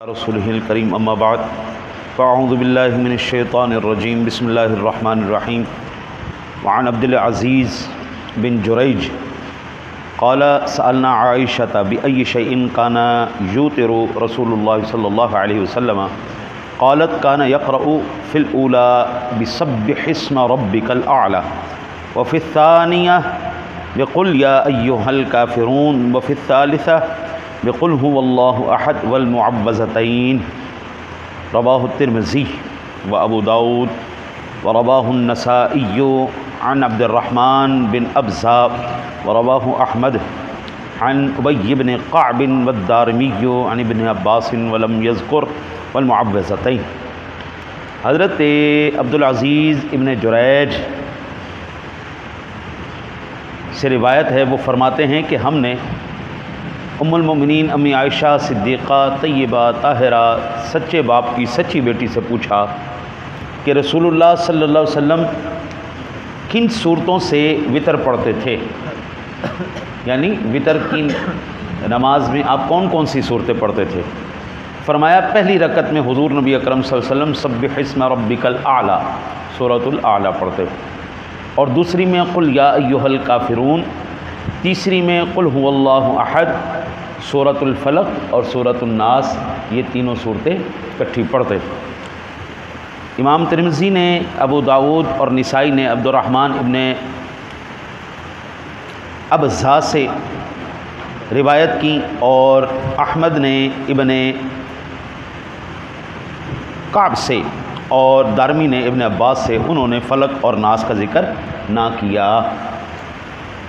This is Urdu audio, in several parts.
رسوله الكريم اما بعد فاعوذ بالله من الشيطان الرجيم بسم الله الرحمن الرحيم وعن عبد العزيز بن جريج قال سألنا عائشة بأي شيء كان يوتر رسول الله صلى الله عليه وسلم قالت كان يقرأ في الأولى بسبح اسم ربك الأعلى وفي الثانية بقل يا أيها الكافرون وفي الثالثة بقل هو الله أحد والمعوذتين رواه الترمذي وأبو داود ورواه النسائي عن عبد الرحمن بن أبزة ورواه أحمد عن أبي بن كعب والدارمي عن ابن عباس ولم يذكر والمعوذتين۔ حضرت عبدالعزیز ابن جریج سے روایت ہے، وہ فرماتے ہیں کہ ہم نے ام المؤمنین امی عائشہ صدیقہ طیبہ طاہرہ سچے باپ کی سچی بیٹی سے پوچھا کہ رسول اللہ صلی اللہ علیہ وسلم کن صورتوں سے وطر پڑھتے تھے، یعنی وطر کی نماز میں آپ کون کون سی صورتیں پڑھتے تھے؟ فرمایا پہلی رکعت میں حضور نبی اکرم صلی اللہ علیہ وسلم سبح اسم ربک الاعلی سورۃ الاعلی پڑھتے، اور دوسری میں قل یا ایھا الکافرون، تیسری میں قل هو اللہ احد، سورۃ الفلق اور سورۃ الناس، یہ تینوں صورتیں اکٹھی پڑھتے۔ امام ترمذی نے، ابو داود اور نسائی نے عبد الرحمن ابن ابزہ سے روایت کی، اور احمد نے ابن کعب سے اور دارمی نے ابن عباس سے، انہوں نے فلق اور ناس کا ذکر نہ کیا،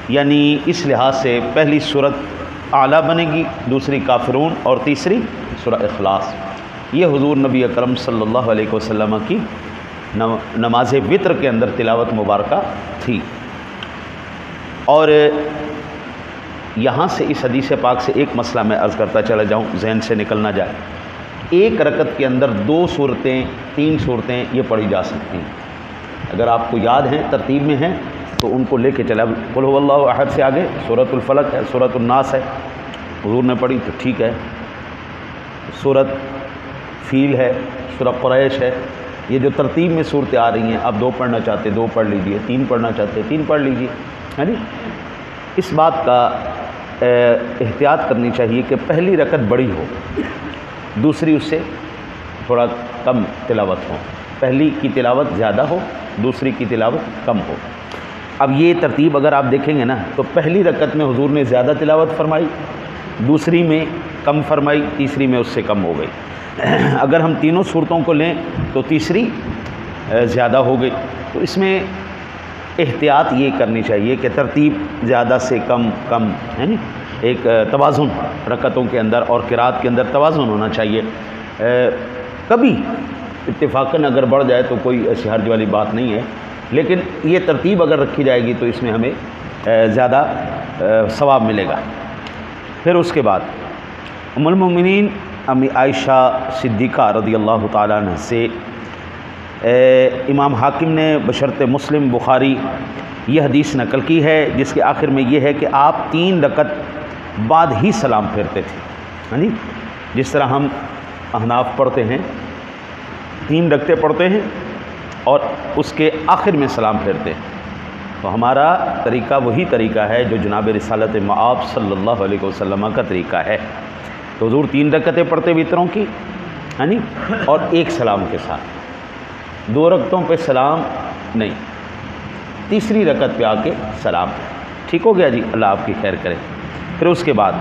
یعنی اس لحاظ سے پہلی سورت اعلیٰ بنے گی، دوسری کافرون اور تیسری سورہ اخلاص۔ یہ حضور نبی اکرم صلی اللہ علیہ وسلم کی نماز وطر کے اندر تلاوت مبارکہ تھی۔ اور یہاں سے اس حدیث پاک سے ایک مسئلہ میں عرض کرتا چلا جاؤں، ذہن سے نکل نہ جائے۔ ایک رکعت کے اندر 2 صورتیں 3 صورتیں یہ پڑھی جا سکتی ہیں، اگر آپ کو یاد ہیں، ترتیب میں ہیں تو ان کو لے کے چلا۔ قل هو اللہ احد سے آگے سورۃ الفلق ہے، سورۃ الناس ہے، حضور نے پڑھی تو ٹھیک ہے، سورۃ فیل ہے، سورۃ قریش ہے، یہ جو ترتیب میں صورتیں آ رہی ہیں، آپ 2 پڑھنا چاہتے 2 پڑھ لیجئے، 3 پڑھنا چاہتے 3 پڑھ لیجئے، یعنی اس بات کا احتیاط کرنی چاہیے کہ پہلی رکعت بڑی ہو، دوسری اس سے تھوڑا کم تلاوت ہو، پہلی کی تلاوت زیادہ ہو، دوسری کی تلاوت کم ہو۔ اب یہ ترتیب اگر آپ دیکھیں گے نا تو پہلی رکعت میں حضور نے زیادہ تلاوت فرمائی، دوسری میں کم فرمائی، تیسری میں اس سے کم ہو گئی۔ اگر ہم تینوں صورتوں کو لیں تو تیسری زیادہ ہو گئی، تو اس میں احتیاط یہ کرنی چاہیے کہ ترتیب زیادہ سے کم کم، یعنی ایک توازن رکعتوں کے اندر اور قرات کے اندر توازن ہونا چاہیے۔ کبھی اتفاقاً اگر بڑھ جائے تو کوئی ایسی حرج والی بات نہیں ہے، لیکن یہ ترتیب اگر رکھی جائے گی تو اس میں ہمیں زیادہ ثواب ملے گا۔ پھر اس کے بعد ام المؤمنین امی عائشہ صدیقہ رضی اللہ تعالیٰ عنہ سے امام حاکم نے بشرط مسلم بخاری یہ حدیث نقل کی ہے، جس کے آخر میں یہ ہے کہ آپ 3 رکعت بعد ہی سلام پھیرتے تھے، یعنی جس طرح ہم احناف پڑھتے ہیں 3 رکعتیں پڑھتے ہیں اور اس کے آخر میں سلام پھیرتے ہیں، تو ہمارا طریقہ وہی طریقہ ہے جو جناب رسالت مآب صلی اللہ علیہ وسلم کا طریقہ ہے۔ تو حضور 3 رکعتیں پڑھتے وطروں کی، یعنی اور ایک سلام کے ساتھ، 2 رکعتوں پہ سلام نہیں، تیسری رکعت پہ آ کے سلام۔ ٹھیک ہو گیا جی، اللہ آپ کی خیر کرے۔ پھر اس کے بعد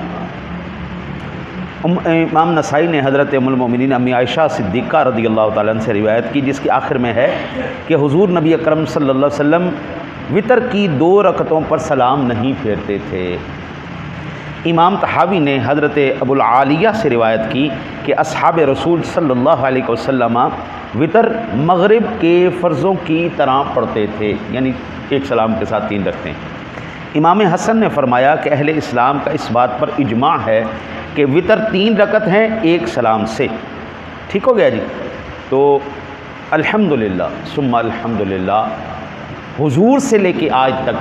امام نسائی نے حضرت ام المؤمنین امی عائشہ صدیقہ رضی اللہ تعالیٰ عنہ سے روایت کی، جس کے آخر میں ہے کہ حضور نبی اکرم صلی اللہ علیہ وسلم وطر کی 2 رکعتوں پر سلام نہیں پھیرتے تھے۔ امام طحاوی نے حضرت ابو العالیہ سے روایت کی کہ اصحاب رسول صلی اللہ علیہ وسلم وطر مغرب کے فرضوں کی طرح پڑھتے تھے، یعنی ایک سلام کے ساتھ 3 رکھتے ہیں۔ امام حسن نے فرمایا کہ اہل اسلام کا اس بات پر اجماع ہے کہ وطر 3 رکعت ہیں ایک سلام سے۔ ٹھیک ہو گیا جی، تو الحمدللہ ثم الحمدللہ حضور سے لے کے آج تک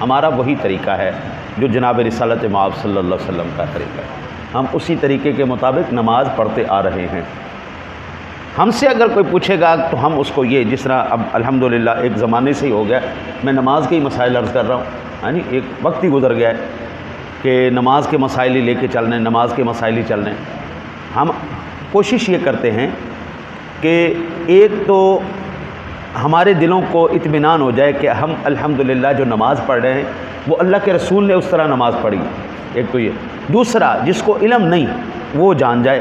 ہمارا وہی طریقہ ہے جو جناب رسالت مآب صلی اللہ علیہ وسلم کا طریقہ ہے۔ ہم اسی طریقے کے مطابق نماز پڑھتے آ رہے ہیں۔ ہم سے اگر کوئی پوچھے گا تو ہم اس کو یہ، جس طرح اب الحمدللہ ایک زمانے سے ہی ہو گیا، میں نماز کے ہی مسائل عرض کر رہا ہوں، ہاں جی، ایک وقت ہی گزر گیا ہے کہ نماز کے مسائل ہی لے کے چل رہے ہیں، نماز کے مسائل ہی چل رہے ہیں۔ ہم کوشش یہ کرتے ہیں کہ ایک تو ہمارے دلوں کو اطمینان ہو جائے کہ ہم الحمدللہ جو نماز پڑھ رہے ہیں وہ اللہ کے رسول نے اس طرح نماز پڑھی، ایک تو یہ۔ دوسرا، جس کو علم نہیں وہ جان جائے،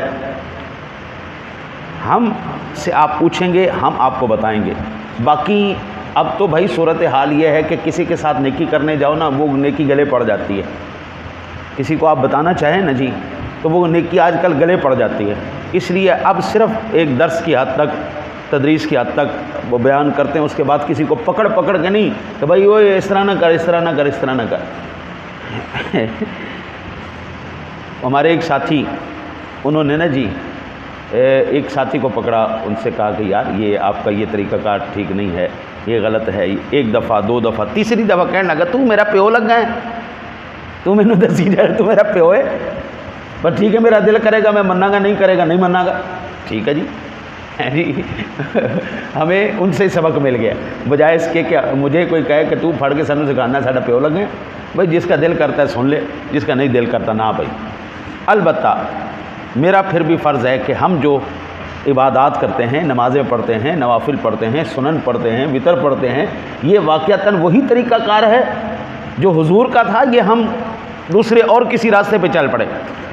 ہم سے آپ پوچھیں گے، ہم آپ کو بتائیں گے۔ باقی اب تو بھائی صورتحال یہ ہے کہ کسی کے ساتھ نیکی کرنے جاؤ نا، وہ نیکی گلے پڑ جاتی ہے۔ کسی کو آپ بتانا چاہیں نا جی، تو وہ نیکی آج کل گلے پڑ جاتی ہے۔ اس لیے اب صرف ایک درس کی حد تک، تدریس کی حد تک وہ بیان کرتے ہیں، اس کے بعد کسی کو پکڑ کے نہیں کہ بھائی وہ اس طرح نہ کر، اس طرح نہ کر، اس طرح نہ کر۔ ہمارے ایک ساتھی، انہوں نے نا جی ایک ساتھی کو پکڑا، ان سے کہا کہ یار یہ آپ کا یہ طریقہ کار ٹھیک نہیں ہے، یہ غلط ہے۔ ایک دفعہ، دو دفعہ، تیسری دفعہ کہنے لگا تو میرا پیو لگ گئے، تو میں نے دسی جائے تو میرا پیو ہے، پر ٹھیک ہے میرا دل کرے گا میں مننا گا، نہیں کرے گا نہیں مننا گا، ٹھیک ہے جی۔ ہمیں ان سے سبق مل گیا، بجائے اس کے کہ مجھے کوئی کہے کہ تو پھڑ کے سانوں سکھانا ساڈا پیو لگ گئے، بھائی جس کا دل کرتا ہے سن لے، جس کا نہیں دل کرتا نہ بھائی۔ البتہ میرا پھر بھی فرض ہے کہ ہم جو عبادات کرتے ہیں، نمازیں پڑھتے ہیں، نوافل پڑھتے ہیں، سنن پڑھتے ہیں، وتر پڑھتے ہیں، یہ واقعتاً وہی طریقہ کار ہے جو حضور کا تھا، یہ ہم دوسرے اور کسی راستے پہ چل پڑے۔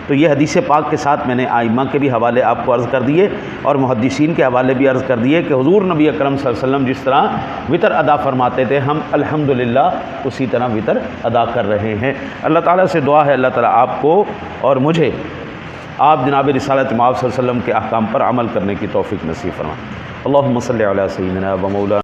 تو یہ حدیث پاک کے ساتھ میں نے ائمہ کے بھی حوالے آپ کو عرض کر دیے اور محدثین کے حوالے بھی عرض کر دیے کہ حضور نبی اکرم صلی اللہ علیہ وسلم جس طرح وتر ادا فرماتے تھے، ہم الحمدللہ اسی طرح وتر ادا کر رہے ہیں۔ اللہ تعالیٰ سے دعا ہے اللہ تعالیٰ آپ کو اور مجھے آپ جناب رسالت مآب صلی اللہ علیہ وسلم کے احکام پر عمل کرنے کی توفیق نصیب فرمائے۔ اللہم صلی علی سیدنا و مولانا